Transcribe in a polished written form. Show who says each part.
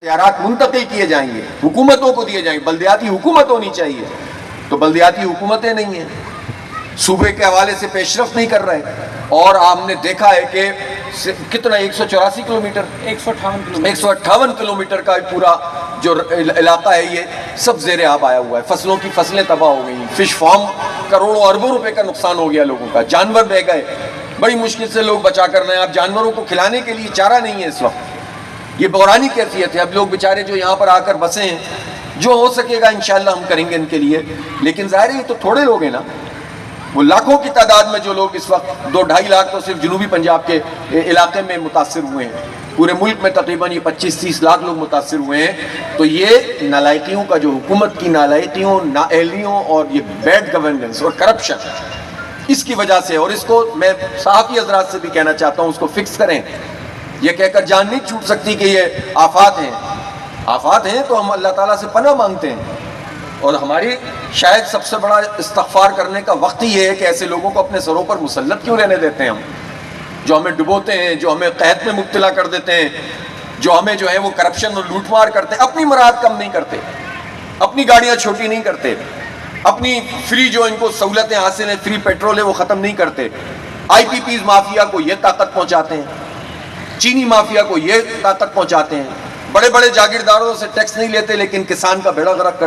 Speaker 1: اختیارات منتقل کیے جائیں گے، حکومتوں کو دیے جائیں گے، بلدیاتی حکومت ہونی چاہیے، تو بلدیاتی حکومتیں نہیں ہیں، صوبے کے حوالے سے پیش رفت نہیں کر رہے، اور ہم نے دیکھا ہے کہ کتنا 184 کلومیٹر 158 کلومیٹر کا پورا جو علاقہ ہے یہ سب زیر آب آیا ہوا ہے، فصلوں کی فصلیں تباہ ہو گئی، فش فارم کروڑوں اربوں روپے کا نقصان ہو گیا لوگوں کا، جانور بہ گئے، بڑی مشکل سے لوگ بچا کر رہے ہیں، اب جانوروں کو کھلانے کے لیے چارہ نہیں ہے اس وقت، یہ بحرانی کیفیت ہے۔ اب لوگ بیچارے جو یہاں پر آ کر بسے ہیں، جو ہو سکے گا انشاءاللہ ہم کریں گے ان کے لیے، لیکن ظاہر ہے یہ تو تھوڑے لوگ ہیں نا، وہ لاکھوں کی تعداد میں جو لوگ اس وقت 2-2.5 لاکھ تو صرف جنوبی پنجاب کے علاقے میں متاثر ہوئے ہیں، پورے ملک میں تقریباً یہ 25-30 لاکھ لوگ متاثر ہوئے ہیں، تو یہ نالائقیوں کا جو حکومت کی نالائقیوں، نااہلیوں اور یہ بیڈ گورننس اور کرپشن اس کی وجہ سے، اور اس کو میں صحافی حضرات سے بھی کہنا چاہتا ہوں اس کو فکس کریں، یہ کہہ کر جان نہیں چھوٹ سکتی کہ یہ آفات ہیں، آفات ہیں تو ہم اللہ تعالیٰ سے پناہ مانگتے ہیں، اور ہماری شاید سب سے بڑا استغفار کرنے کا وقت یہ ہے کہ ایسے لوگوں کو اپنے سروں پر مسلط کیوں رہنے دیتے ہیں ہم، جو ہمیں ڈبوتے ہیں، جو ہمیں قحط میں مبتلا کر دیتے ہیں، جو ہمیں جو ہے وہ کرپشن اور لوٹ مار کرتے ہیں، اپنی مراد کم نہیں کرتے، اپنی گاڑیاں چھوٹی نہیں کرتے، اپنی فری جو ان کو سہولتیں حاصل ہیں، فری پیٹرول ہے وہ ختم نہیں کرتے، آئی پی پیز مافیا کو یہ طاقت پہنچاتے ہیں، چینی مافیا کو یہ طاقت پہنچاتے ہیں، بڑے بڑے جاگیرداروں سے ٹیکس نہیں لیتے لیکن کسان کا بیڑا غرق کر